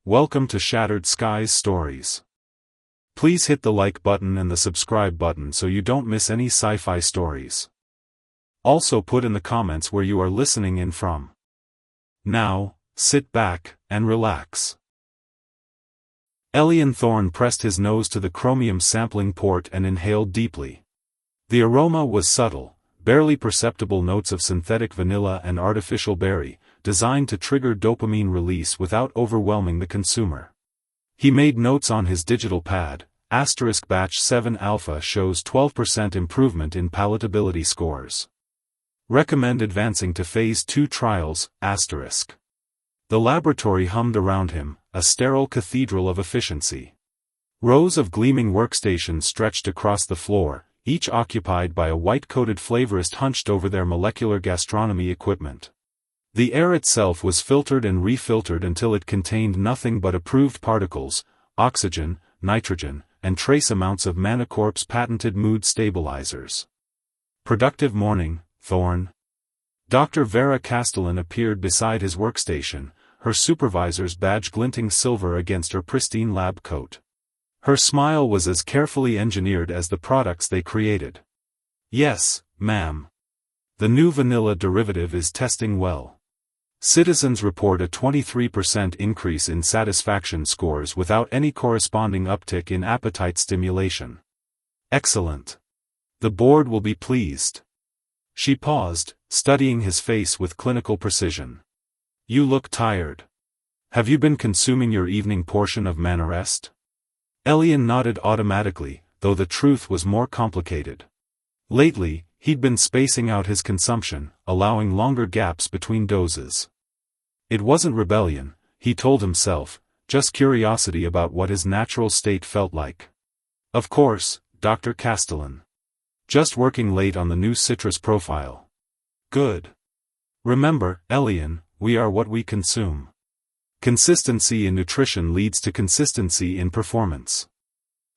Welcome to Shattered Skies Stories. Please hit the like button and the subscribe button so you don't miss any sci-fi stories. Also put in the comments where you are listening in from. Now, sit back and relax. Elian Thorne pressed his nose to the chromium sampling port and inhaled deeply. The aroma was subtle, barely perceptible notes of synthetic vanilla and artificial berry, designed to trigger dopamine release without overwhelming the consumer. He made notes on his digital pad. Batch 7 Alpha shows 12% improvement in palatability scores. Recommend advancing to Phase 2 trials. The laboratory hummed around him, a sterile cathedral of efficiency. Rows of gleaming workstations stretched across the floor, each occupied by a white-coated flavorist hunched over their molecular gastronomy equipment. The air itself was filtered and refiltered until it contained nothing but approved particles, oxygen, nitrogen, and trace amounts of Manicorp's patented mood stabilizers. Productive morning, Thorne. Dr. Vera Castellan appeared beside his workstation, her supervisor's badge glinting silver against her pristine lab coat. Her smile was as carefully engineered as the products they created. Yes, ma'am. The new vanilla derivative is testing well. Citizens report a 23% increase in satisfaction scores without any corresponding uptick in appetite stimulation. Excellent. The board will be pleased. She paused, studying his face with clinical precision. You look tired. Have you been consuming your evening portion of Manarest? Elian nodded automatically, though the truth was more complicated. Lately, he'd been spacing out his consumption, allowing longer gaps between doses. It wasn't rebellion, he told himself, just curiosity about what his natural state felt like. Of course, Dr. Castellan. Just working late on the new citrus profile. Good. Remember, Elian, we are what we consume. Consistency in nutrition leads to consistency in performance.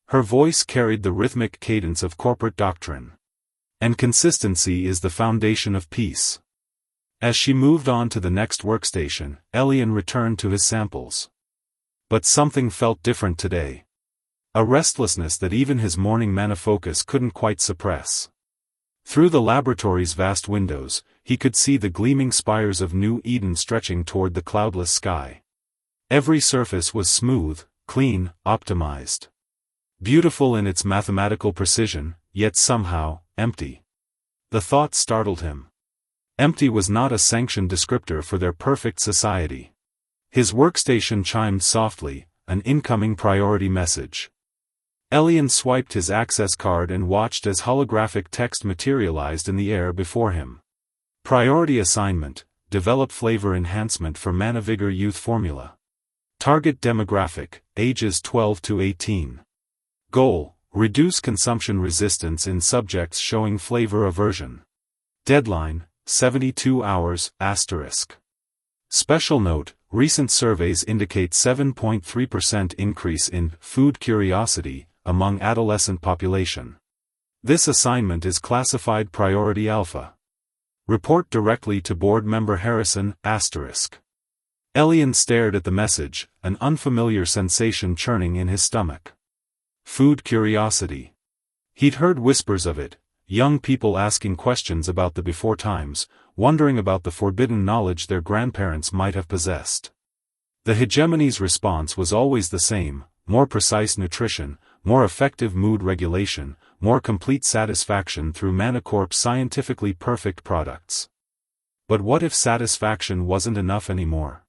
Her voice carried the rhythmic cadence of corporate doctrine. And consistency is the foundation of peace. As she moved on to the next workstation, Elian returned to his samples. But something felt different today. A restlessness that even his morning manifocus couldn't quite suppress. Through the laboratory's vast windows, he could see the gleaming spires of New Eden stretching toward the cloudless sky. Every surface was smooth, clean, optimized. Beautiful in its mathematical precision, yet somehow, empty. The thought startled him. Empty was not a sanctioned descriptor for their perfect society. His workstation chimed softly, an incoming priority message. Elian swiped his access card and watched as holographic text materialized in the air before him. Priority assignment, develop flavor enhancement for Manavigor Youth Formula. Target demographic, ages 12 to 18. Goal, reduce consumption resistance in subjects showing flavor aversion. Deadline, 72 hours, Special note, recent surveys indicate 7.3% increase in food curiosity among adolescent population. This assignment is classified Priority Alpha. Report directly to board member Harrison, Elian stared at the message, an unfamiliar sensation churning in his stomach. Food curiosity. He'd heard whispers of it. Young people asking questions about the before times, wondering about the forbidden knowledge their grandparents might have possessed. The hegemony's response was always the same: more precise nutrition, more effective mood regulation, more complete satisfaction through Manicorp's scientifically perfect products. But what if satisfaction wasn't enough anymore?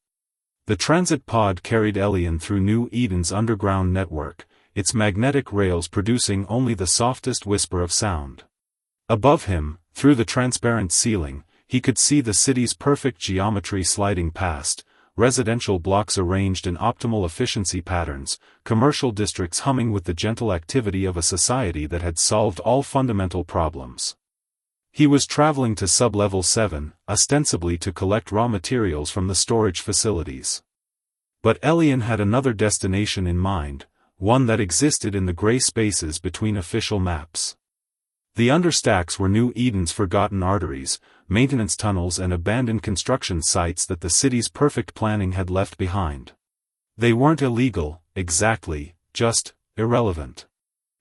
The transit pod carried Elian through New Eden's underground network, its magnetic rails producing only the softest whisper of sound. Above him, through the transparent ceiling, he could see the city's perfect geometry sliding past, residential blocks arranged in optimal efficiency patterns, commercial districts humming with the gentle activity of a society that had solved all fundamental problems. He was traveling to Sub-Level 7, ostensibly to collect raw materials from the storage facilities. But Elian had another destination in mind, one that existed in the gray spaces between official maps. The understacks were New Eden's forgotten arteries, maintenance tunnels and abandoned construction sites that the city's perfect planning had left behind. They weren't illegal, exactly, just irrelevant.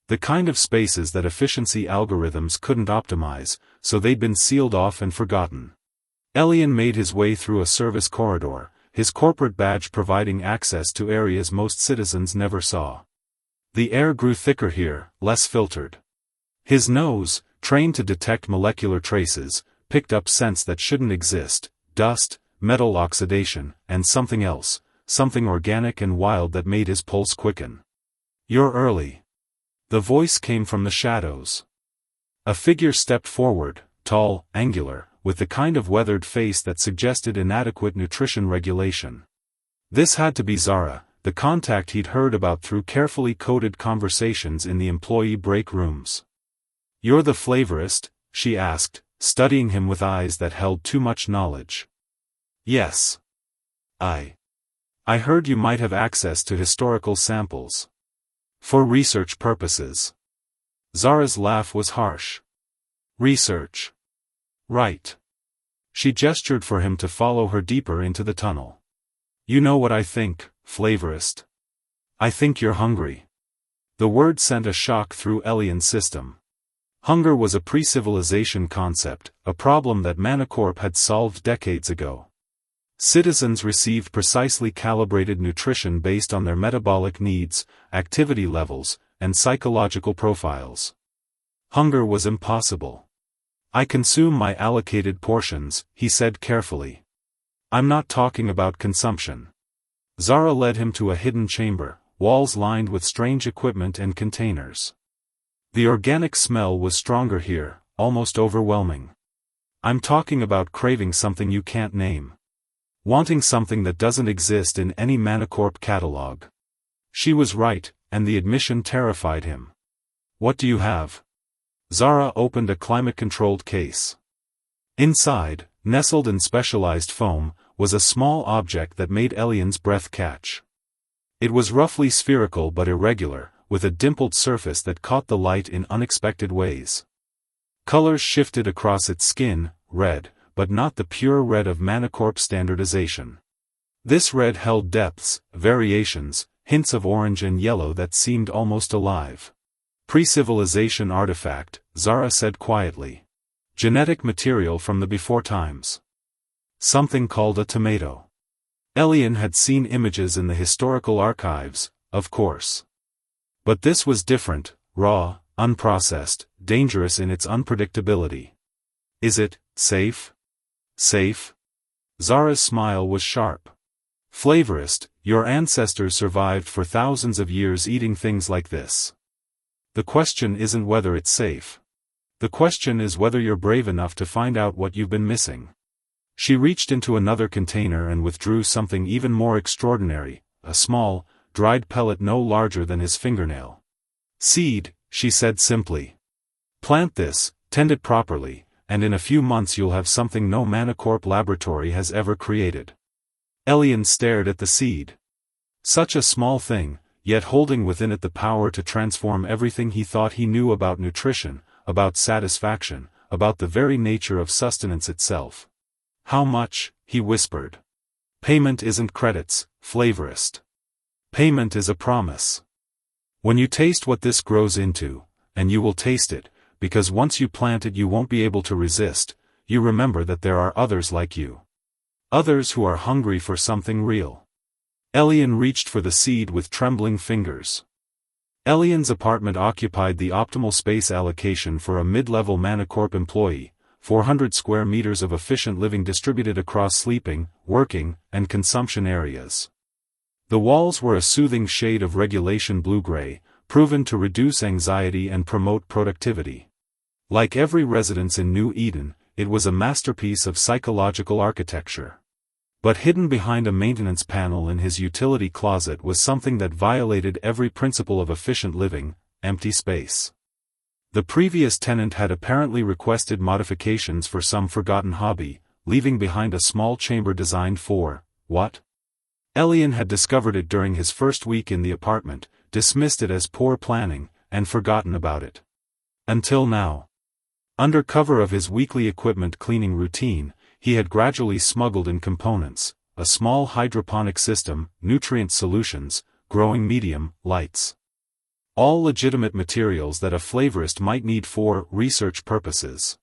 The kind of spaces that efficiency algorithms couldn't optimize, so they'd been sealed off and forgotten. Elian made his way through a service corridor, his corporate badge providing access to areas most citizens never saw. The air grew thicker here, less filtered. His nose, trained to detect molecular traces, picked up scents that shouldn't exist: dust, metal oxidation, and something else, something organic and wild that made his pulse quicken. "You're early." The voice came from the shadows. A figure stepped forward, tall, angular, with the kind of weathered face that suggested inadequate nutrition regulation. This had to be Zara, the contact he'd heard about through carefully coded conversations in the employee break rooms. "You're the flavorist?" she asked, studying him with eyes that held too much knowledge. "Yes. I heard you might have access to historical samples. For research purposes." Zara's laugh was harsh. "Research. Right." She gestured for him to follow her deeper into the tunnel. "You know what I think, flavorist. I think you're hungry." The word sent a shock through Elian's system. Hunger was a pre-civilization concept, a problem that Manacorp had solved decades ago. Citizens received precisely calibrated nutrition based on their metabolic needs, activity levels, and psychological profiles. Hunger was impossible. "I consume my allocated portions," he said carefully. "I'm not talking about consumption." Zara led him to a hidden chamber, walls lined with strange equipment and containers. The organic smell was stronger here, almost overwhelming. "I'm talking about craving something you can't name. Wanting something that doesn't exist in any Manacorp catalog." She was right, and the admission terrified him. "What do you have?" Zara opened a climate-controlled case. Inside, nestled in specialized foam, was a small object that made Elian's breath catch. It was roughly spherical but irregular, with a dimpled surface that caught the light in unexpected ways. Colors shifted across its skin: red, but not the pure red of Manacorp standardization. This red held depths, variations, hints of orange and yellow that seemed almost alive. "Pre-civilization artifact," Zara said quietly. "Genetic material from the before times. Something called a tomato." Elian had seen images in the historical archives, of course. But this was different, raw, unprocessed, dangerous in its unpredictability. "Is it safe?" "Safe?" Zara's smile was sharp. "Flavorist, your ancestors survived for thousands of years eating things like this. The question isn't whether it's safe. The question is whether you're brave enough to find out what you've been missing." She reached into another container and withdrew something even more extraordinary, a small, dried pellet no larger than his fingernail. "Seed," she said simply. "Plant this, tend it properly, and in a few months you'll have something no Manacorp laboratory has ever created." Elian stared at the seed. Such a small thing, yet holding within it the power to transform everything he thought he knew about nutrition, about satisfaction, about the very nature of sustenance itself. "How much?" he whispered. "Payment isn't credits, flavorist. Payment is a promise. When you taste what this grows into, and you will taste it, because once you plant it you won't be able to resist, you remember that there are others like you. Others who are hungry for something real." Elian reached for the seed with trembling fingers. Elian's apartment occupied the optimal space allocation for a mid-level Manacorp employee, 400 square meters of efficient living distributed across sleeping, working, and consumption areas. The walls were a soothing shade of regulation blue-gray, proven to reduce anxiety and promote productivity. Like every residence in New Eden, it was a masterpiece of psychological architecture. But hidden behind a maintenance panel in his utility closet was something that violated every principle of efficient living: empty space. The previous tenant had apparently requested modifications for some forgotten hobby, leaving behind a small chamber designed for, what? Elian had discovered it during his first week in the apartment, dismissed it as poor planning, and forgotten about it. Until now. Under cover of his weekly equipment cleaning routine, he had gradually smuggled in components, a small hydroponic system, nutrient solutions, growing medium, lights. All legitimate materials that a flavorist might need for research purposes.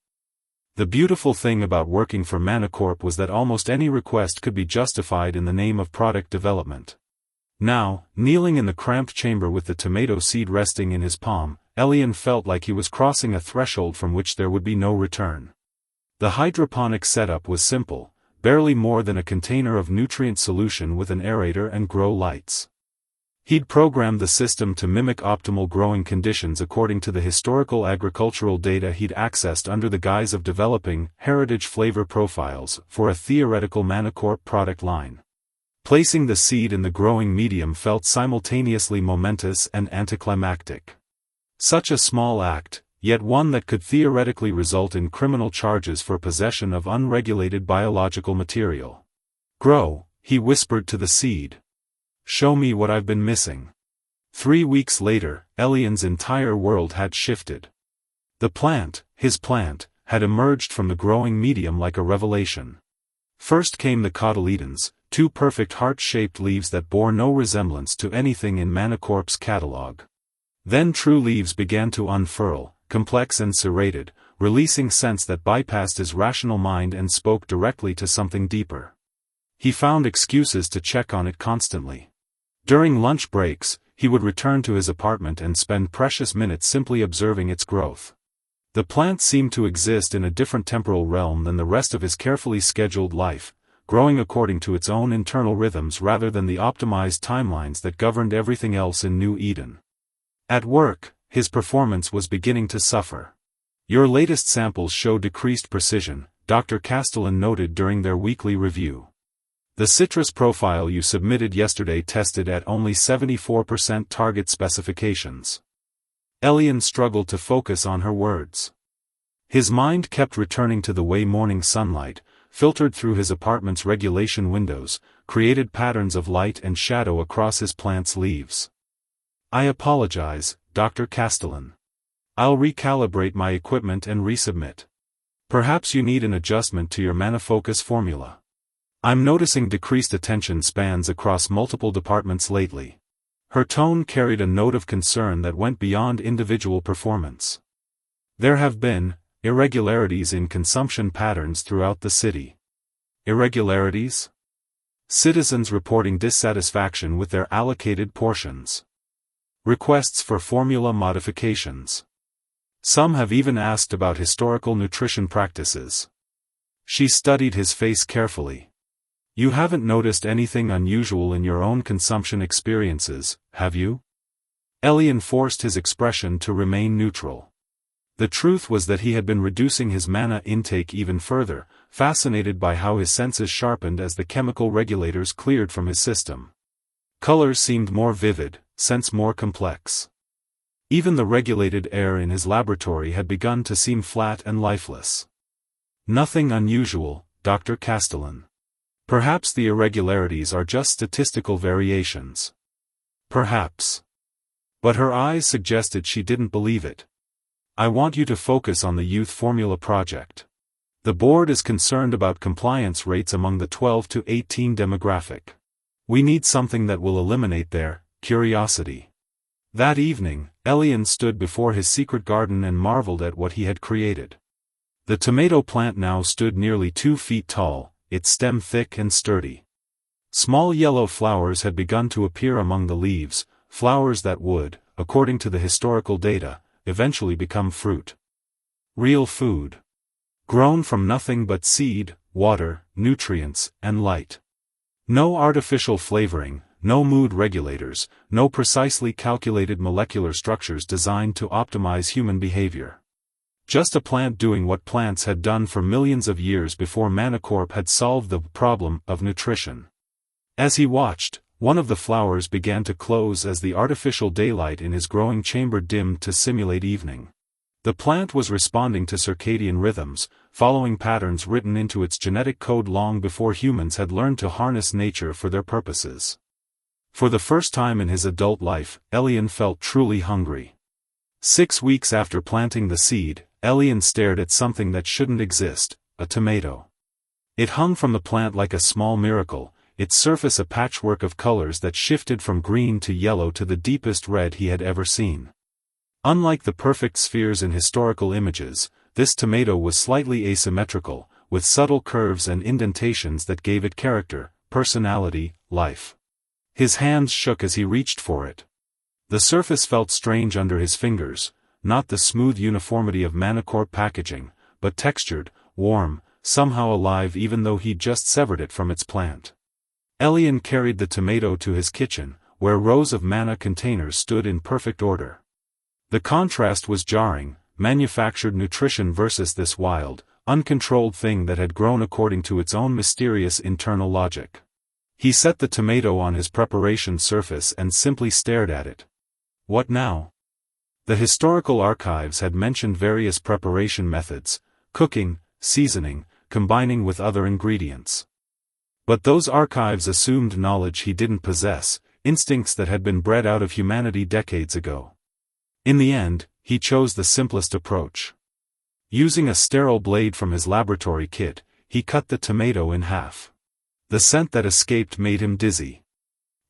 The beautiful thing about working for Manacorp was that almost any request could be justified in the name of product development. Now, kneeling in the cramped chamber with the tomato seed resting in his palm, Elian felt like he was crossing a threshold from which there would be no return. The hydroponic setup was simple, barely more than a container of nutrient solution with an aerator and grow lights. He'd programmed the system to mimic optimal growing conditions according to the historical agricultural data he'd accessed under the guise of developing heritage flavor profiles for a theoretical Manacorp product line. Placing the seed in the growing medium felt simultaneously momentous and anticlimactic. Such a small act, yet one that could theoretically result in criminal charges for possession of unregulated biological material. "Grow," he whispered to the seed. "Show me what I've been missing." 3 weeks later, Elian's entire world had shifted. The plant, his plant, had emerged from the growing medium like a revelation. First came the cotyledons, 2 perfect heart-shaped leaves that bore no resemblance to anything in Manacorp's catalog. Then true leaves began to unfurl, complex and serrated, releasing scents that bypassed his rational mind and spoke directly to something deeper. He found excuses to check on it constantly. During lunch breaks, he would return to his apartment and spend precious minutes simply observing its growth. The plant seemed to exist in a different temporal realm than the rest of his carefully scheduled life, growing according to its own internal rhythms rather than the optimized timelines that governed everything else in New Eden. At work, his performance was beginning to suffer. "Your latest samples show decreased precision," Dr. Castellan noted during their weekly review. "The citrus profile you submitted yesterday tested at only 74% target specifications." Elian struggled to focus on her words. His mind kept returning to the way morning sunlight, filtered through his apartment's regulation windows, created patterns of light and shadow across his plant's leaves. "I apologize, Dr. Castellan. I'll recalibrate my equipment and resubmit. Perhaps you need an adjustment to your Manafocus formula. I'm noticing decreased attention spans across multiple departments lately." Her tone carried a note of concern that went beyond individual performance. "There have been irregularities in consumption patterns throughout the city." Irregularities? Citizens reporting dissatisfaction with their allocated portions. Requests for formula modifications. Some have even asked about historical nutrition practices. She studied his face carefully. "You haven't noticed anything unusual in your own consumption experiences, have you?" Elian forced his expression to remain neutral. The truth was that he had been reducing his mana intake even further, fascinated by how his senses sharpened as the chemical regulators cleared from his system. Colors seemed more vivid, scents more complex. Even the regulated air in his laboratory had begun to seem flat and lifeless. "Nothing unusual, Dr. Castellan. Perhaps the irregularities are just statistical variations." Perhaps. But her eyes suggested she didn't believe it. "I want you to focus on the youth formula project. The board is concerned about compliance rates among the 12 to 18 demographic. We need something that will eliminate their curiosity." That evening, Elian stood before his secret garden and marveled at what he had created. The tomato plant now stood nearly 2 feet tall, its stem thick and sturdy. Small yellow flowers had begun to appear among the leaves, flowers that would, according to the historical data, eventually become fruit. Real food. Grown from nothing but seed, water, nutrients, and light. No artificial flavoring, no mood regulators, no precisely calculated molecular structures designed to optimize human behavior. Just a plant doing what plants had done for millions of years before Manacorp had solved the problem of nutrition. As he watched, one of the flowers began to close as the artificial daylight in his growing chamber dimmed to simulate evening. The plant was responding to circadian rhythms, following patterns written into its genetic code long before humans had learned to harness nature for their purposes. For the first time in his adult life, Elian felt truly hungry. 6 weeks after planting the seed, Elian stared at something that shouldn't exist, a tomato. It hung from the plant like a small miracle, its surface a patchwork of colors that shifted from green to yellow to the deepest red he had ever seen. Unlike the perfect spheres in historical images, this tomato was slightly asymmetrical, with subtle curves and indentations that gave it character, personality, life. His hands shook as he reached for it. The surface felt strange under his fingers, not the smooth uniformity of Manicorp packaging, but textured, warm, somehow alive even though he'd just severed it from its plant. Elian carried the tomato to his kitchen, where rows of mana containers stood in perfect order. The contrast was jarring, manufactured nutrition versus this wild, uncontrolled thing that had grown according to its own mysterious internal logic. He set the tomato on his preparation surface and simply stared at it. What now? The historical archives had mentioned various preparation methods: cooking, seasoning, combining with other ingredients. But those archives assumed knowledge he didn't possess, instincts that had been bred out of humanity decades ago. In the end, he chose the simplest approach. Using a sterile blade from his laboratory kit, he cut the tomato in half. The scent that escaped made him dizzy.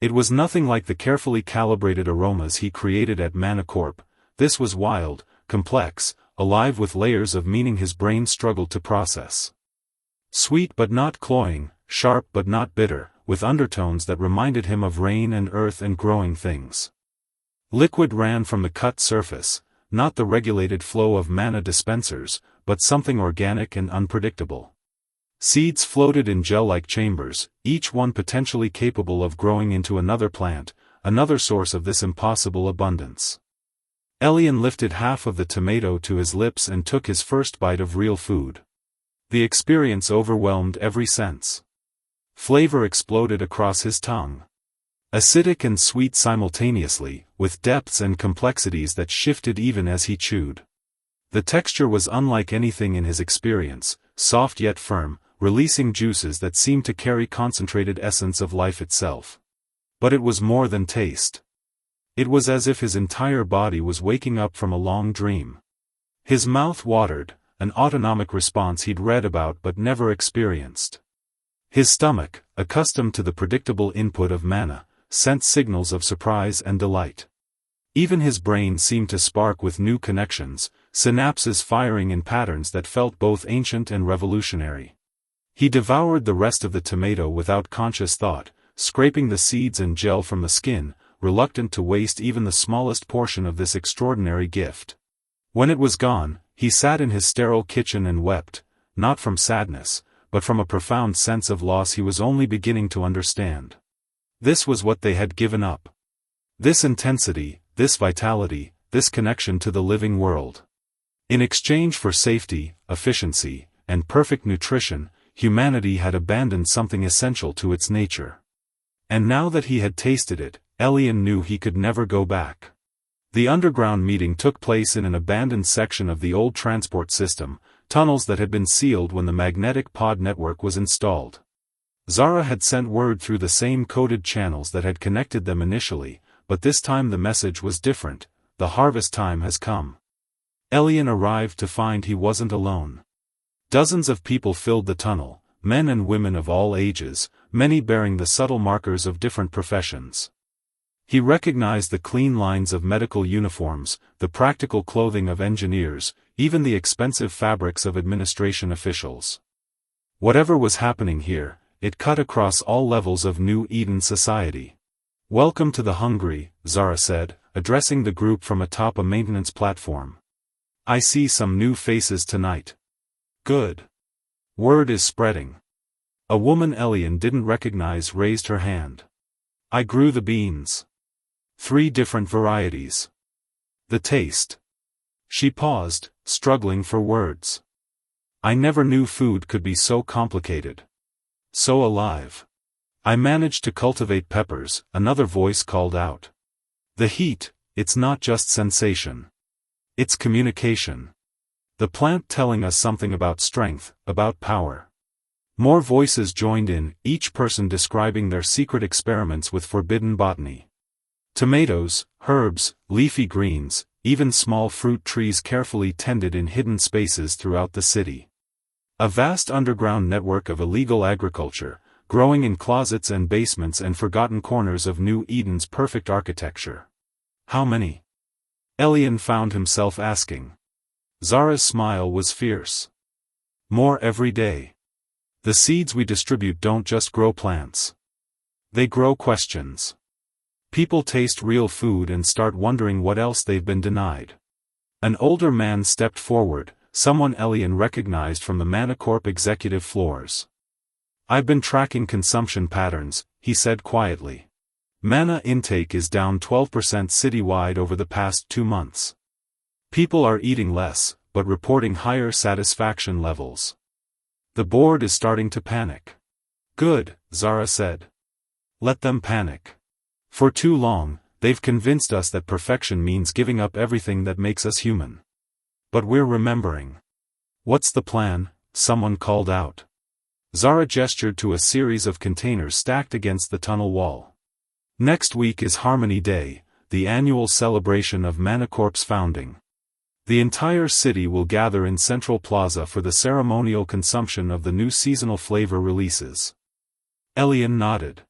It was nothing like the carefully calibrated aromas he created at Manicorp. This was wild, complex, alive with layers of meaning his brain struggled to process. Sweet but not cloying, sharp but not bitter, with undertones that reminded him of rain and earth and growing things. Liquid ran from the cut surface, not the regulated flow of mana dispensers, but something organic and unpredictable. Seeds floated in gel-like chambers, each one potentially capable of growing into another plant, another source of this impossible abundance. Elian lifted half of the tomato to his lips and took his first bite of real food. The experience overwhelmed every sense. Flavor exploded across his tongue. Acidic and sweet simultaneously, with depths and complexities that shifted even as he chewed. The texture was unlike anything in his experience, soft yet firm, releasing juices that seemed to carry concentrated essence of life itself. But it was more than taste. It was as if his entire body was waking up from a long dream. His mouth watered, an autonomic response he'd read about but never experienced. His stomach, accustomed to the predictable input of mana, sent signals of surprise and delight. Even his brain seemed to spark with new connections, synapses firing in patterns that felt both ancient and revolutionary. He devoured the rest of the tomato without conscious thought, scraping the seeds and gel from the skin, reluctant to waste even the smallest portion of this extraordinary gift. When it was gone, he sat in his sterile kitchen and wept, not from sadness, but from a profound sense of loss he was only beginning to understand. This was what they had given up. This intensity, this vitality, this connection to the living world. In exchange for safety, efficiency, and perfect nutrition, humanity had abandoned something essential to its nature. And now that he had tasted it, Elian knew he could never go back. The underground meeting took place in an abandoned section of the old transport system, tunnels that had been sealed when the magnetic pod network was installed. Zara had sent word through the same coded channels that had connected them initially, but this time the message was different: the harvest time has come. Elian arrived to find he wasn't alone. Dozens of people filled the tunnel, men and women of all ages, many bearing the subtle markers of different professions. He recognized the clean lines of medical uniforms, the practical clothing of engineers, even the expensive fabrics of administration officials. Whatever was happening here, it cut across all levels of New Eden society. "Welcome to the hungry," Zara said, addressing the group from atop a maintenance platform. "I see some new faces tonight." "Good. Word is spreading." A woman Elian didn't recognize raised her hand. "I grew the beans. 3 different varieties. The taste." She paused, struggling for words. "I never knew food could be so complicated. So alive. I managed to cultivate peppers," another voice called out. "The heat, it's not just sensation. It's communication. The plant telling us something about strength, about power." More voices joined in, each person describing their secret experiments with forbidden botany. Tomatoes, herbs, leafy greens, even small fruit trees carefully tended in hidden spaces throughout the city. A vast underground network of illegal agriculture, growing in closets and basements and forgotten corners of New Eden's perfect architecture. How many? Elian found himself asking. Zara's smile was fierce. More every day. The seeds we distribute don't just grow plants. They grow questions. People taste real food and start wondering what else they've been denied. An older man stepped forward, someone Elian recognized from the Manacorp executive floors. I've been tracking consumption patterns, he said quietly. Mana intake is down 12% citywide over the past 2 months. People are eating less, but reporting higher satisfaction levels. The board is starting to panic. Good, Zara said. Let them panic. For too long, they've convinced us that perfection means giving up everything that makes us human. But we're remembering. What's the plan? Someone called out. Zara gestured to a series of containers stacked against the tunnel wall. Next week is Harmony Day, the annual celebration of Manacorp's founding. The entire city will gather in Central Plaza for the ceremonial consumption of the new seasonal flavor releases. Elian nodded.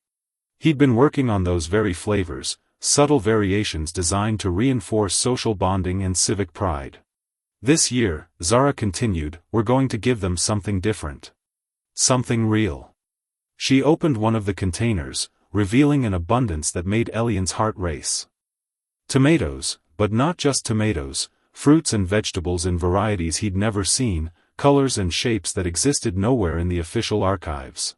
He'd been working on those very flavors, subtle variations designed to reinforce social bonding and civic pride. This year, Zara continued, we're going to give them something different. Something real. She opened one of the containers, revealing an abundance that made Elian's heart race. Tomatoes, but not just tomatoes, fruits and vegetables in varieties he'd never seen, colors and shapes that existed nowhere in the official archives.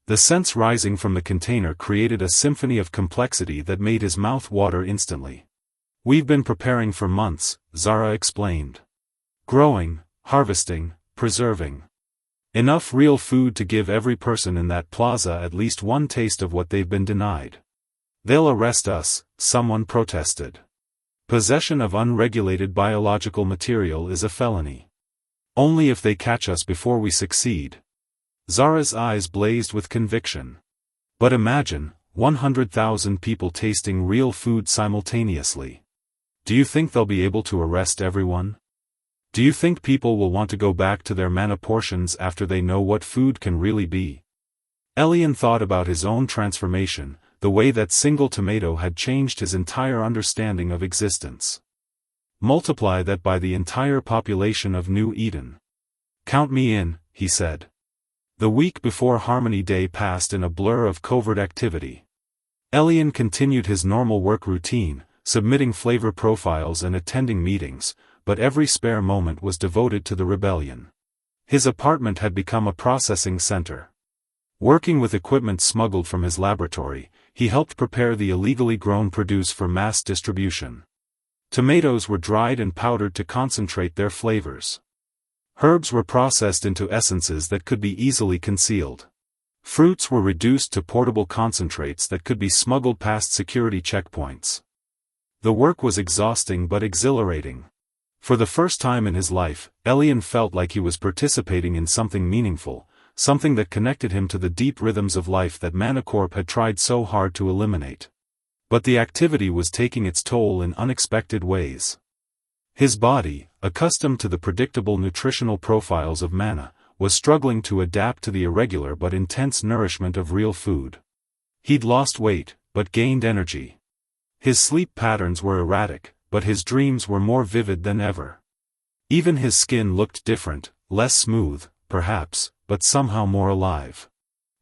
The scents rising from the container created a symphony of complexity that made his mouth water instantly. We've been preparing for months, Zara explained. Growing, harvesting, preserving. Enough real food to give every person in that plaza at least one taste of what they've been denied. They'll arrest us, someone protested. Possession of unregulated biological material is a felony. Only if they catch us before we succeed. Zara's eyes blazed with conviction. But imagine, 100,000 people tasting real food simultaneously. Do you think they'll be able to arrest everyone? Do you think people will want to go back to their mana portions after they know what food can really be? Elian thought about his own transformation, the way that single tomato had changed his entire understanding of existence. Multiply that by the entire population of New Eden. Count me in, he said. The week before Harmony Day passed in a blur of covert activity. Elian continued his normal work routine, submitting flavor profiles and attending meetings, but every spare moment was devoted to the rebellion. His apartment had become a processing center. Working with equipment smuggled from his laboratory, he helped prepare the illegally grown produce for mass distribution. Tomatoes were dried and powdered to concentrate their flavors. Herbs were processed into essences that could be easily concealed. Fruits were reduced to portable concentrates that could be smuggled past security checkpoints. The work was exhausting but exhilarating. For the first time in his life, Elian felt like he was participating in something meaningful, something that connected him to the deep rhythms of life that Manacorp had tried so hard to eliminate. But the activity was taking its toll in unexpected ways. His body, accustomed to the predictable nutritional profiles of mana, was struggling to adapt to the irregular but intense nourishment of real food. He'd lost weight, but gained energy. His sleep patterns were erratic, but his dreams were more vivid than ever. Even his skin looked different, less smooth, perhaps, but somehow more alive.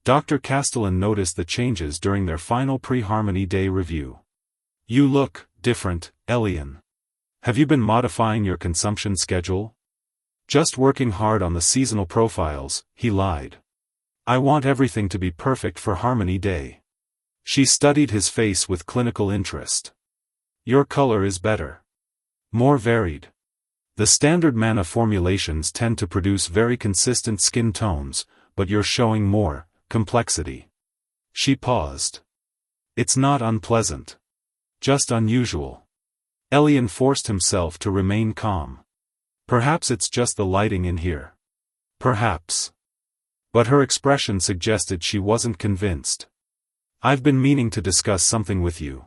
Dr. Castellan noticed the changes during their final pre-Harmony Day review. You look different, Elian. Have you been modifying your consumption schedule? Just working hard on the seasonal profiles, he lied. I want everything to be perfect for Harmony Day. She studied his face with clinical interest. Your color is better. More varied. The standard mana formulations tend to produce very consistent skin tones, but you're showing more complexity. She paused. It's not unpleasant. Just unusual. Elian forced himself to remain calm. Perhaps it's just the lighting in here. Perhaps. But her expression suggested she wasn't convinced. I've been meaning to discuss something with you.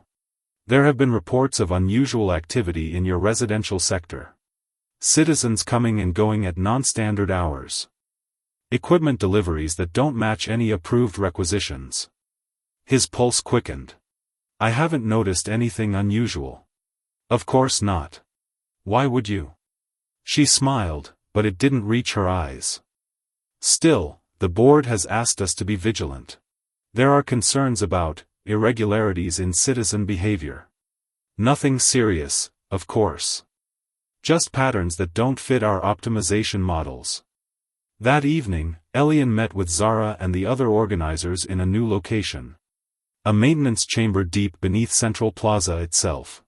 There have been reports of unusual activity in your residential sector. Citizens coming and going at non-standard hours. Equipment deliveries that don't match any approved requisitions. His pulse quickened. I haven't noticed anything unusual. Of course not. Why would you? She smiled, but it didn't reach her eyes. Still, the board has asked us to be vigilant. There are concerns about irregularities in citizen behavior. Nothing serious, of course. Just patterns that don't fit our optimization models. That evening, Elian met with Zara and the other organizers in a new location. A maintenance chamber deep beneath Central Plaza itself.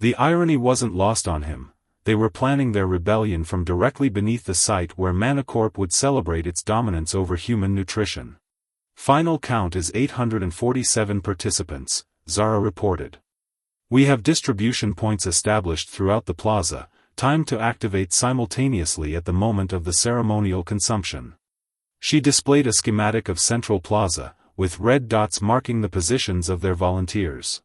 The irony wasn't lost on him. They were planning their rebellion from directly beneath the site where Manacorp would celebrate its dominance over human nutrition. Final count is 847 participants, Zara reported. We have distribution points established throughout the plaza, timed to activate simultaneously at the moment of the ceremonial consumption. She displayed a schematic of Central Plaza, with red dots marking the positions of their volunteers.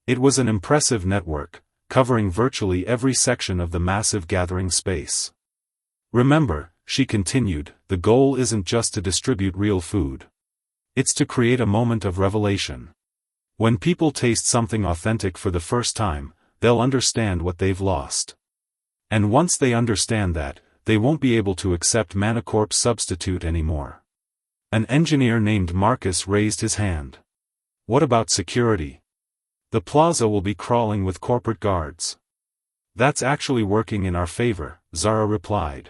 It was an impressive network, covering virtually every section of the massive gathering space. Remember, she continued, the goal isn't just to distribute real food. It's to create a moment of revelation. When people taste something authentic for the first time, they'll understand what they've lost. And once they understand that, they won't be able to accept Manacorp's substitute anymore. An engineer named Marcus raised his hand. What about security? The plaza will be crawling with corporate guards. That's actually working in our favor, Zara replied.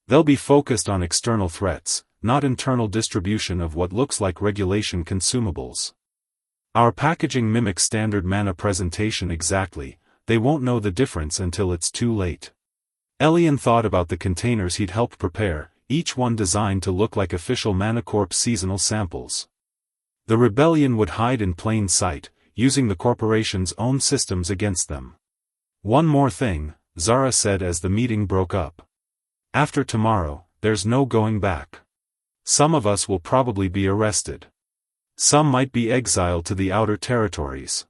They'll be focused on external threats, not internal distribution of what looks like regulation consumables. Our packaging mimics standard mana presentation exactly, they won't know the difference until it's too late. Elian thought about the containers he'd helped prepare, each one designed to look like official Manacorp seasonal samples. The rebellion would hide in plain sight, using the corporation's own systems against them. One more thing, Zara said as the meeting broke up. After tomorrow, there's no going back. Some of us will probably be arrested. Some might be exiled to the outer territories.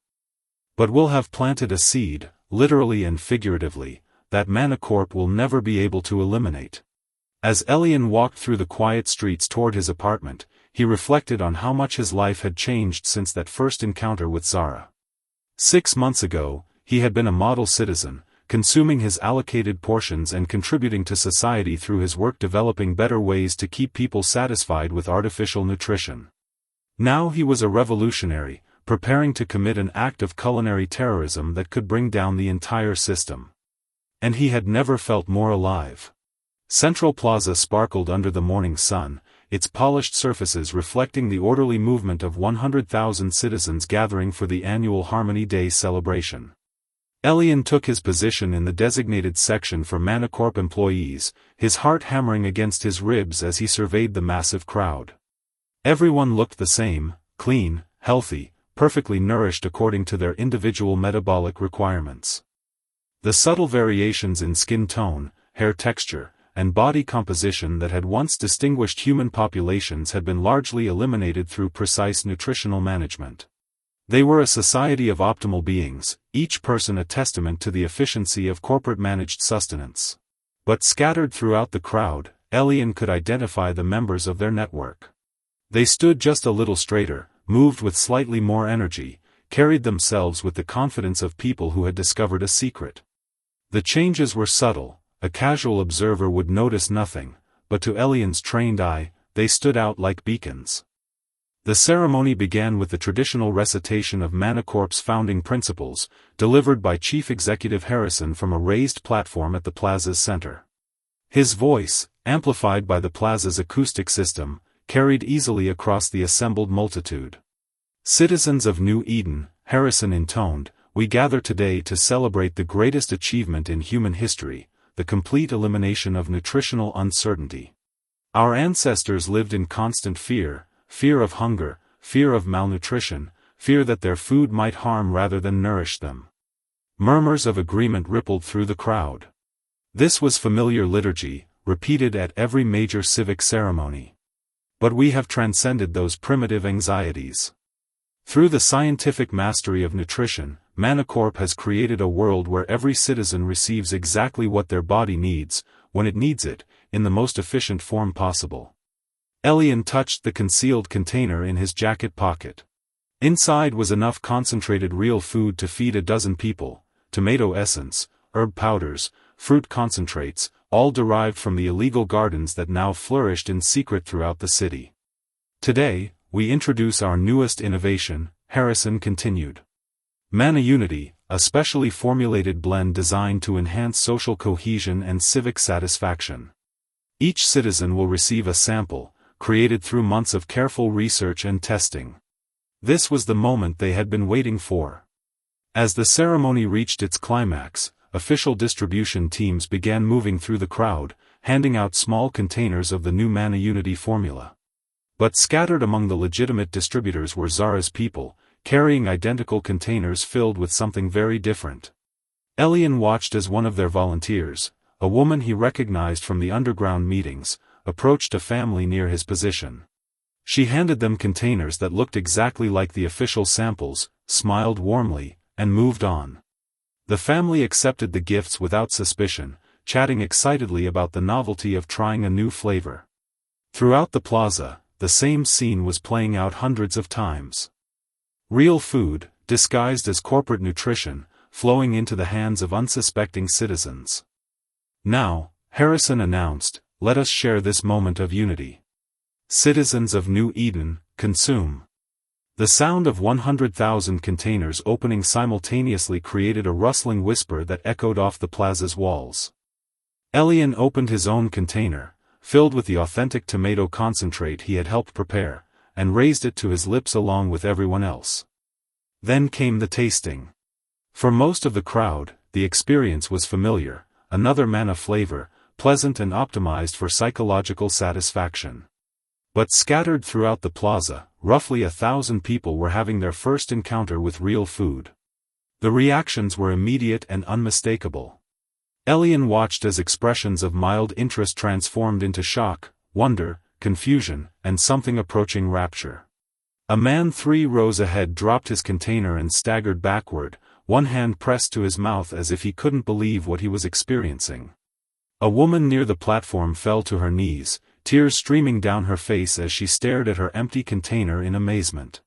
But we'll have planted a seed, literally and figuratively, that Manacorp will never be able to eliminate. As Elian walked through the quiet streets toward his apartment, he reflected on how much his life had changed since that first encounter with Zara. 6 months ago, he had been a model citizen, consuming his allocated portions and contributing to society through his work developing better ways to keep people satisfied with artificial nutrition. Now he was a revolutionary, preparing to commit an act of culinary terrorism that could bring down the entire system. And he had never felt more alive. Central Plaza sparkled under the morning sun, its polished surfaces reflecting the orderly movement of 100,000 citizens gathering for the annual Harmony Day celebration. Elian took his position in the designated section for Manacorp employees, his heart hammering against his ribs as he surveyed the massive crowd. Everyone looked the same, clean, healthy, perfectly nourished according to their individual metabolic requirements. The subtle variations in skin tone, hair texture, and body composition that had once distinguished human populations had been largely eliminated through precise nutritional management. They were a society of optimal beings, each person a testament to the efficiency of corporate-managed sustenance. But scattered throughout the crowd, Elian could identify the members of their network. They stood just a little straighter, moved with slightly more energy, carried themselves with the confidence of people who had discovered a secret. The changes were subtle. A casual observer would notice nothing, but to Elian's trained eye, they stood out like beacons. The ceremony began with the traditional recitation of Manacorp's founding principles, delivered by Chief Executive Harrison from a raised platform at the plaza's center. His voice, amplified by the plaza's acoustic system, carried easily across the assembled multitude. Citizens of New Eden, Harrison intoned, we gather today to celebrate the greatest achievement in human history, the complete elimination of nutritional uncertainty. Our ancestors lived in constant fear, fear of hunger, fear of malnutrition, fear that their food might harm rather than nourish them. Murmurs of agreement rippled through the crowd. This was familiar liturgy, repeated at every major civic ceremony. But we have transcended those primitive anxieties. Through the scientific mastery of nutrition, Manacorp has created a world where every citizen receives exactly what their body needs, when it needs it, in the most efficient form possible. Elian touched the concealed container in his jacket pocket. Inside was enough concentrated real food to feed a dozen people: tomato essence, herb powders, fruit concentrates, all derived from the illegal gardens that now flourished in secret throughout the city. Today, we introduce our newest innovation, Harrison continued. Mana Unity, a specially formulated blend designed to enhance social cohesion and civic satisfaction. Each citizen will receive a sample, created through months of careful research and testing. This was the moment they had been waiting for. As the ceremony reached its climax, official distribution teams began moving through the crowd, handing out small containers of the new Mana Unity formula. But scattered among the legitimate distributors were Zara's people, carrying identical containers filled with something very different. Elian watched as one of their volunteers, a woman he recognized from the underground meetings, approached a family near his position. She handed them containers that looked exactly like the official samples, smiled warmly, and moved on. The family accepted the gifts without suspicion, chatting excitedly about the novelty of trying a new flavor. Throughout the plaza, the same scene was playing out hundreds of times. Real food, disguised as corporate nutrition, flowing into the hands of unsuspecting citizens. Now, Harrison announced, let us share this moment of unity. Citizens of New Eden, consume. The sound of 100,000 containers opening simultaneously created a rustling whisper that echoed off the plaza's walls. Elian opened his own container, filled with the authentic tomato concentrate he had helped prepare, and raised it to his lips along with everyone else. Then came the tasting. For most of the crowd, the experience was familiar, another mana flavor, pleasant and optimized for psychological satisfaction. But scattered throughout the plaza, roughly 1,000 people were having their first encounter with real food. The reactions were immediate and unmistakable. Elian watched as expressions of mild interest transformed into shock, wonder, confusion, and something approaching rapture. A man 3 rows ahead dropped his container and staggered backward, one hand pressed to his mouth as if he couldn't believe what he was experiencing. A woman near the platform fell to her knees, tears streaming down her face as she stared at her empty container in amazement.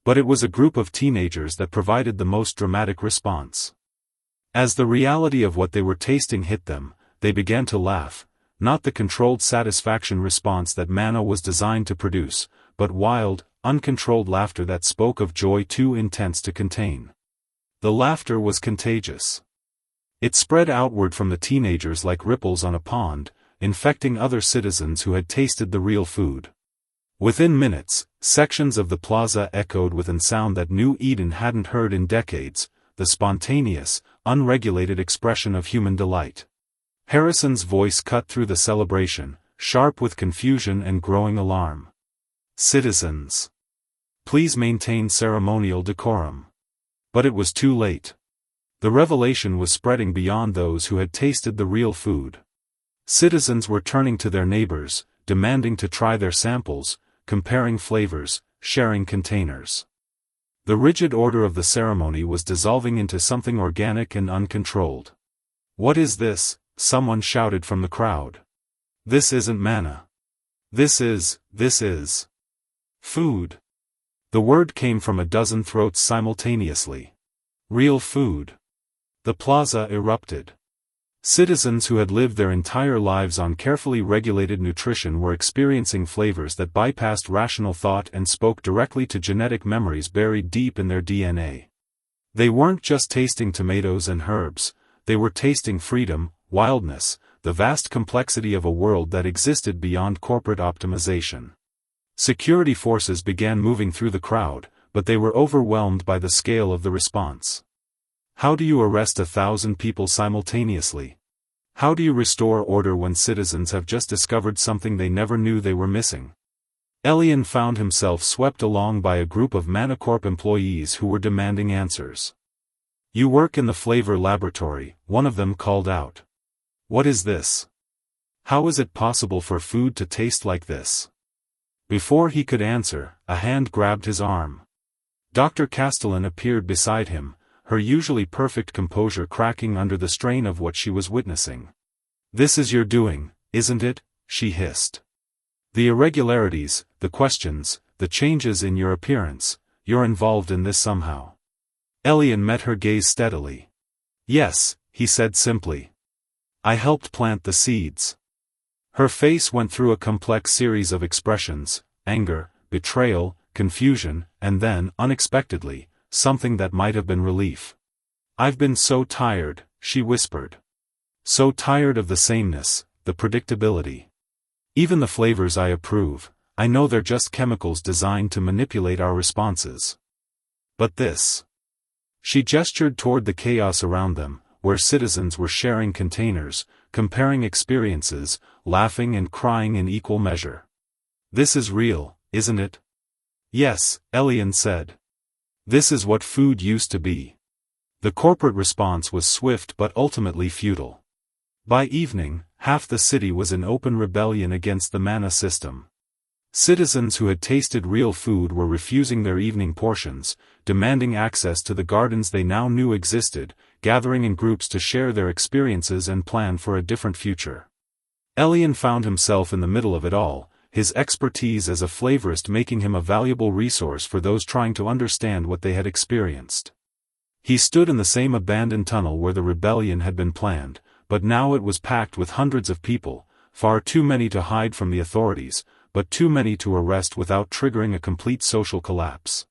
But it was a group of teenagers that provided the most dramatic response. As the reality of what they were tasting hit them, they began to laugh, not the controlled satisfaction response that mana was designed to produce, but wild, uncontrolled laughter that spoke of joy too intense to contain. The laughter was contagious. It spread outward from the teenagers like ripples on a pond, infecting other citizens who had tasted the real food. Within minutes, sections of the plaza echoed with a sound that New Eden hadn't heard in decades, the spontaneous, unregulated expression of human delight. Harrison's voice cut through the celebration, sharp with confusion and growing alarm. Citizens, please maintain ceremonial decorum. But it was too late. The revelation was spreading beyond those who had tasted the real food. Citizens were turning to their neighbors, demanding to try their samples, comparing flavors, sharing containers. The rigid order of the ceremony was dissolving into something organic and uncontrolled. What is this? Someone shouted from the crowd. This isn't mana. This is food. The word came from a dozen throats simultaneously. Real food. The plaza erupted. Citizens who had lived their entire lives on carefully regulated nutrition were experiencing flavors that bypassed rational thought and spoke directly to genetic memories buried deep in their DNA. They weren't just tasting tomatoes and herbs, they were tasting freedom, wildness, the vast complexity of a world that existed beyond corporate optimization. Security forces began moving through the crowd, but they were overwhelmed by the scale of the response. How do you arrest 1,000 people simultaneously? How do you restore order when citizens have just discovered something they never knew they were missing? Elian found himself swept along by a group of Manacorp employees who were demanding answers. You work in the flavor laboratory, one of them called out. What is this? How is it possible for food to taste like this? Before he could answer, a hand grabbed his arm. Dr. Castellan appeared beside him, her usually perfect composure cracking under the strain of what she was witnessing. This is your doing, isn't it? She hissed. The irregularities, the questions, the changes in your appearance, you're involved in this somehow. Elian met her gaze steadily. Yes, he said simply. I helped plant the seeds. Her face went through a complex series of expressions: anger, betrayal, confusion, and then, unexpectedly, something that might have been relief. I've been so tired, she whispered. So tired of the sameness, the predictability. Even the flavors I approve, I know they're just chemicals designed to manipulate our responses. But this. She gestured toward the chaos around them, where citizens were sharing containers, comparing experiences, laughing and crying in equal measure. This is real, isn't it? Yes, Elian said. This is what food used to be. The corporate response was swift but ultimately futile. By evening, half the city was in open rebellion against the manna system. Citizens who had tasted real food were refusing their evening portions, demanding access to the gardens they now knew existed, gathering in groups to share their experiences and plan for a different future. Elian found himself in the middle of it all, his expertise as a flavorist making him a valuable resource for those trying to understand what they had experienced. He stood in the same abandoned tunnel where the rebellion had been planned, but now it was packed with hundreds of people, far too many to hide from the authorities, but too many to arrest without triggering a complete social collapse.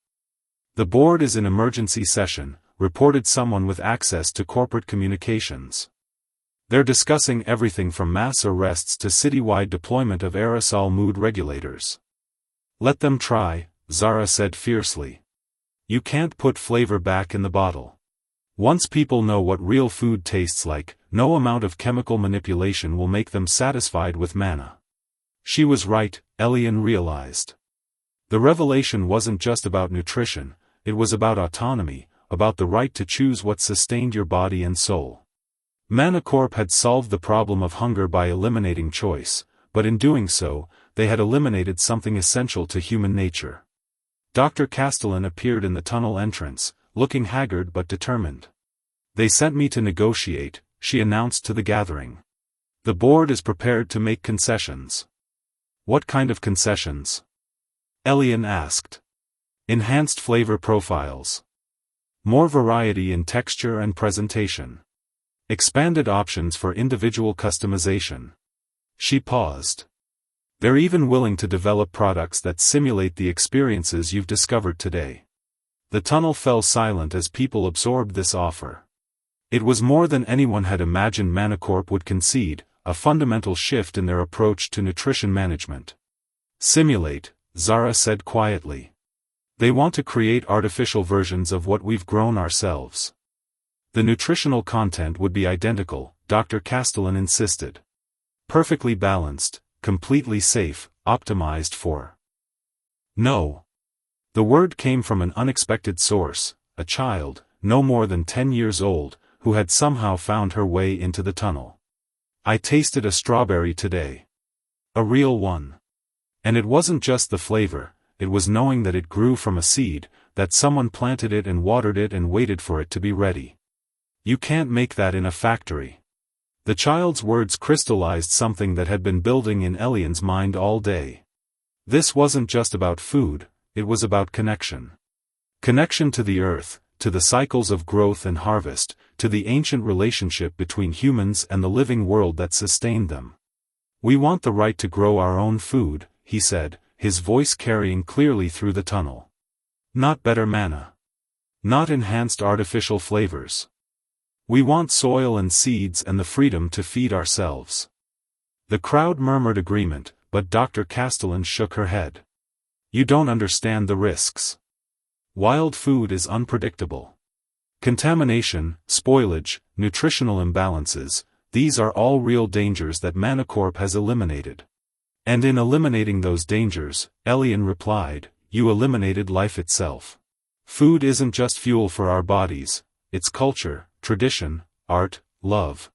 The board is in emergency session, reported someone with access to corporate communications. They're discussing everything from mass arrests to citywide deployment of aerosol mood regulators. Let them try, Zara said fiercely. You can't put flavor back in the bottle. Once people know what real food tastes like, no amount of chemical manipulation will make them satisfied with manna. She was right, Elian realized. The revelation wasn't just about nutrition, it was about autonomy, about the right to choose what sustained your body and soul. Manacorp had solved the problem of hunger by eliminating choice, but in doing so, they had eliminated something essential to human nature. Dr. Castellan appeared in the tunnel entrance, looking haggard but determined. They sent me to negotiate, she announced to the gathering. The board is prepared to make concessions. What kind of concessions? Elian asked. Enhanced flavor profiles. More variety in texture and presentation. Expanded options for individual customization. She paused. They're even willing to develop products that simulate the experiences you've discovered today. The tunnel fell silent as people absorbed this offer. It was more than anyone had imagined Manacorp would concede, a fundamental shift in their approach to nutrition management. Simulate, Zara said quietly. They want to create artificial versions of what we've grown ourselves. The nutritional content would be identical, Dr. Castellan insisted. Perfectly balanced, completely safe, optimized for. No. The word came from an unexpected source, a child, no more than 10 years old, who had somehow found her way into the tunnel. I tasted a strawberry today. A real one. And it wasn't just the flavor, it was knowing that it grew from a seed, that someone planted it and watered it and waited for it to be ready. You can't make that in a factory. The child's words crystallized something that had been building in Elian's mind all day. This wasn't just about food, it was about connection. Connection to the earth, to the cycles of growth and harvest, to the ancient relationship between humans and the living world that sustained them. We want the right to grow our own food, he said, his voice carrying clearly through the tunnel. Not better manna. Not enhanced artificial flavors. We want soil and seeds and the freedom to feed ourselves. The crowd murmured agreement, but Dr. Castellan shook her head. You don't understand the risks. Wild food is unpredictable. Contamination, spoilage, nutritional imbalances, these are all real dangers that Manacorp has eliminated. And in eliminating those dangers, Elian replied, you eliminated life itself. Food isn't just fuel for our bodies, it's culture, tradition, art, love.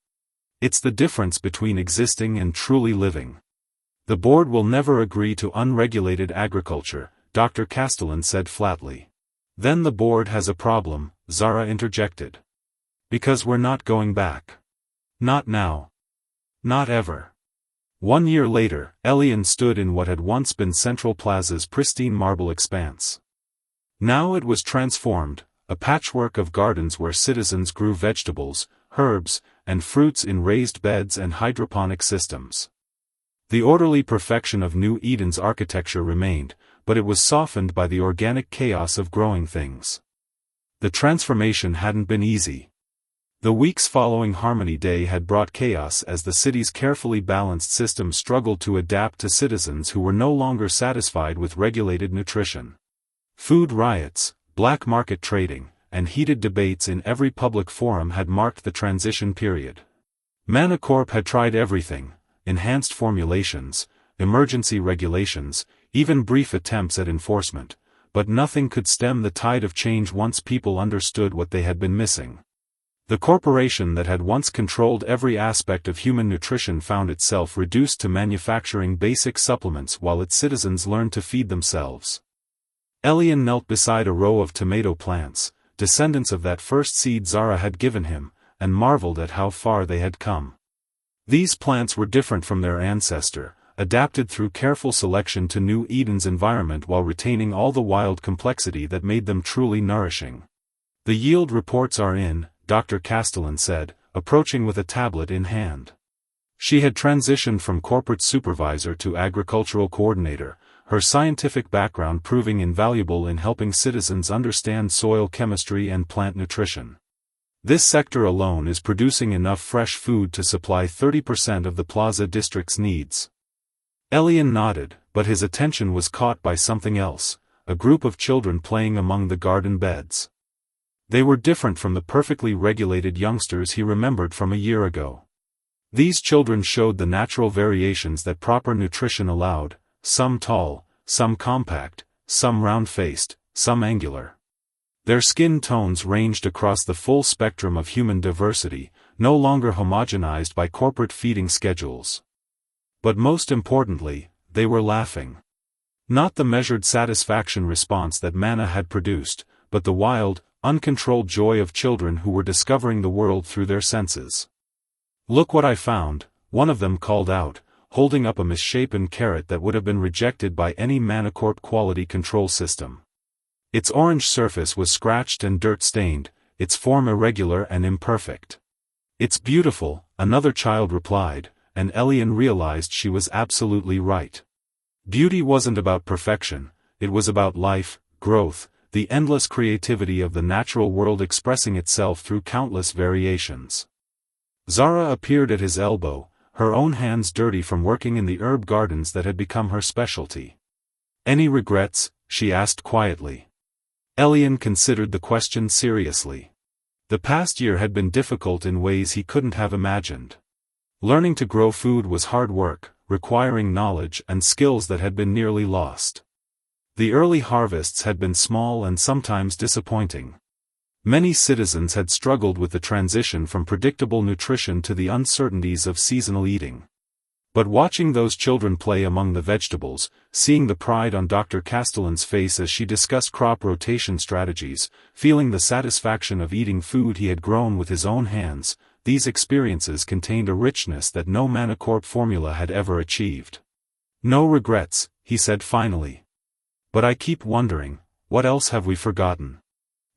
It's the difference between existing and truly living. The board will never agree to unregulated agriculture, Dr. Castellan said flatly. Then the board has a problem, Zara interjected. Because we're not going back. Not now. Not ever. 1 year later, Elian stood in what had once been Central Plaza's pristine marble expanse. Now it was transformed, a patchwork of gardens where citizens grew vegetables, herbs, and fruits in raised beds and hydroponic systems. The orderly perfection of New Eden's architecture remained, but it was softened by the organic chaos of growing things. The transformation hadn't been easy. The weeks following Harmony Day had brought chaos as the city's carefully balanced system struggled to adapt to citizens who were no longer satisfied with regulated nutrition. Food riots, black market trading, and heated debates in every public forum had marked the transition period. Manacorp had tried everything: enhanced formulations, emergency regulations, even brief attempts at enforcement, but nothing could stem the tide of change once people understood what they had been missing. The corporation that had once controlled every aspect of human nutrition found itself reduced to manufacturing basic supplements while its citizens learned to feed themselves. Elian knelt beside a row of tomato plants, descendants of that first seed Zara had given him, and marveled at how far they had come. These plants were different from their ancestor, adapted through careful selection to New Eden's environment while retaining all the wild complexity that made them truly nourishing. "The yield reports are in," Dr. Castellan said, approaching with a tablet in hand. She had transitioned from corporate supervisor to agricultural coordinator, her scientific background proving invaluable in helping citizens understand soil chemistry and plant nutrition. "This sector alone is producing enough fresh food to supply 30% of the Plaza District's needs." Elian nodded, but his attention was caught by something else: a group of children playing among the garden beds. They were different from the perfectly regulated youngsters he remembered from a year ago. These children showed the natural variations that proper nutrition allowed, some tall, some compact, some round-faced, some angular. Their skin tones ranged across the full spectrum of human diversity, no longer homogenized by corporate feeding schedules. But most importantly, they were laughing. Not the measured satisfaction response that Mana had produced, but the wild, uncontrolled joy of children who were discovering the world through their senses. "Look what I found," one of them called out, holding up a misshapen carrot that would have been rejected by any Manacorp quality control system. Its orange surface was scratched and dirt-stained, its form irregular and imperfect. "It's beautiful," another child replied, and Elian realized she was absolutely right. Beauty wasn't about perfection, it was about life, growth, the endless creativity of the natural world expressing itself through countless variations. Zara appeared at his elbow, her own hands dirty from working in the herb gardens that had become her specialty. "Any regrets?" she asked quietly. Elian considered the question seriously. The past year had been difficult in ways he couldn't have imagined. Learning to grow food was hard work, requiring knowledge and skills that had been nearly lost. The early harvests had been small and sometimes disappointing. Many citizens had struggled with the transition from predictable nutrition to the uncertainties of seasonal eating. But watching those children play among the vegetables, seeing the pride on Dr. Castellan's face as she discussed crop rotation strategies, feeling the satisfaction of eating food he had grown with his own hands, these experiences contained a richness that no Manacorp formula had ever achieved. "No regrets," he said finally. "But I keep wondering, what else have we forgotten?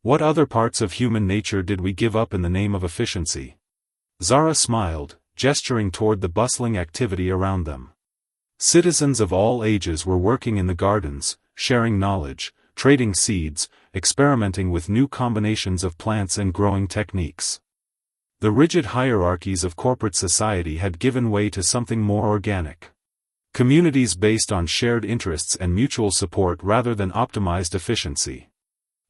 What other parts of human nature did we give up in the name of efficiency?" Zara smiled, gesturing toward the bustling activity around them. Citizens of all ages were working in the gardens, sharing knowledge, trading seeds, experimenting with new combinations of plants and growing techniques. The rigid hierarchies of corporate society had given way to something more organic. Communities based on shared interests and mutual support rather than optimized efficiency.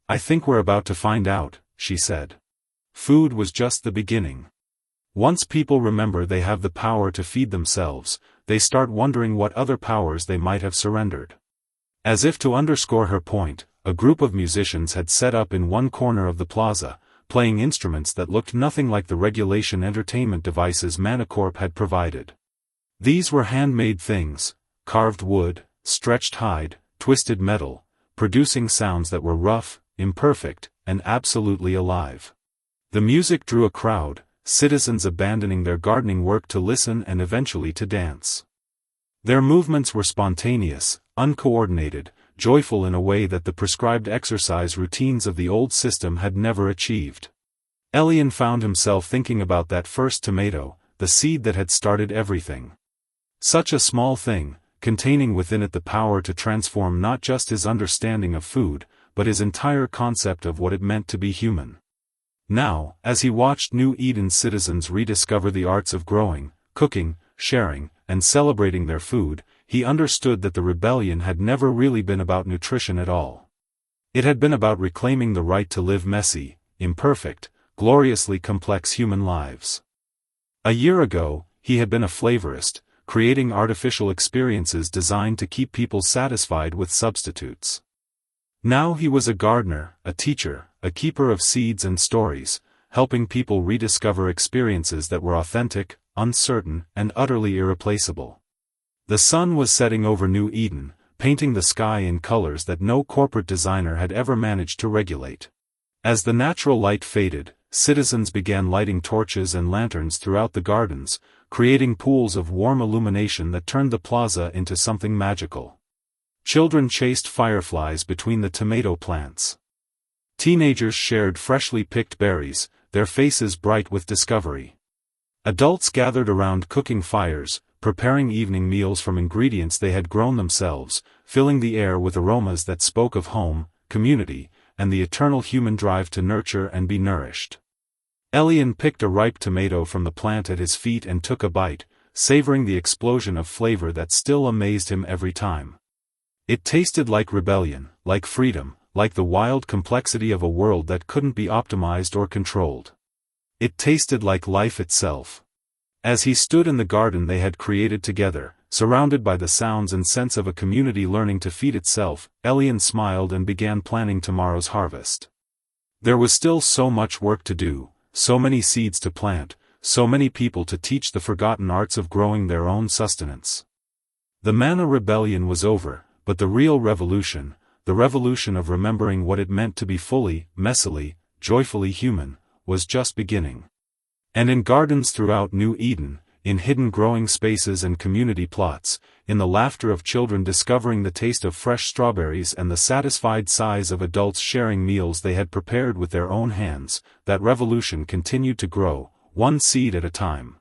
"I think we're about to find out," she said. Food was just the beginning. Once people remember they have the power to feed themselves, they start wondering what other powers they might have surrendered. As if to underscore her point, a group of musicians had set up in one corner of the plaza, playing instruments that looked nothing like the regulation entertainment devices Manacorp had provided. These were handmade things, carved wood, stretched hide, twisted metal, producing sounds that were rough, imperfect, and absolutely alive. The music drew a crowd, citizens abandoning their gardening work to listen and eventually to dance. Their movements were spontaneous, uncoordinated, joyful in a way that the prescribed exercise routines of the old system had never achieved. Elian found himself thinking about that first tomato, the seed that had started everything. Such a small thing, containing within it the power to transform not just his understanding of food, but his entire concept of what it meant to be human. Now, as he watched New Eden's citizens rediscover the arts of growing, cooking, sharing, and celebrating their food, he understood that the rebellion had never really been about nutrition at all. It had been about reclaiming the right to live messy, imperfect, gloriously complex human lives. A year ago, he had been a flavorist, creating artificial experiences designed to keep people satisfied with substitutes. Now he was a gardener, a teacher, a keeper of seeds and stories, helping people rediscover experiences that were authentic, uncertain, and utterly irreplaceable. The sun was setting over New Eden, painting the sky in colors that no corporate designer had ever managed to regulate. As the natural light faded, citizens began lighting torches and lanterns throughout the gardens, creating pools of warm illumination that turned the plaza into something magical. Children chased fireflies between the tomato plants. Teenagers shared freshly picked berries, their faces bright with discovery. Adults gathered around cooking fires, preparing evening meals from ingredients they had grown themselves, filling the air with aromas that spoke of home, community, and the eternal human drive to nurture and be nourished. Elian picked a ripe tomato from the plant at his feet and took a bite, savoring the explosion of flavor that still amazed him every time. It tasted like rebellion, like freedom, like the wild complexity of a world that couldn't be optimized or controlled. It tasted like life itself. As he stood in the garden they had created together, surrounded by the sounds and sense of a community learning to feed itself, Elian smiled and began planning tomorrow's harvest. There was still so much work to do, so many seeds to plant, so many people to teach the forgotten arts of growing their own sustenance. The Manna Rebellion was over, but the real revolution, the revolution of remembering what it meant to be fully, messily, joyfully human, was just beginning. And in gardens throughout New Eden, in hidden growing spaces and community plots, in the laughter of children discovering the taste of fresh strawberries and the satisfied sighs of adults sharing meals they had prepared with their own hands, that revolution continued to grow, one seed at a time.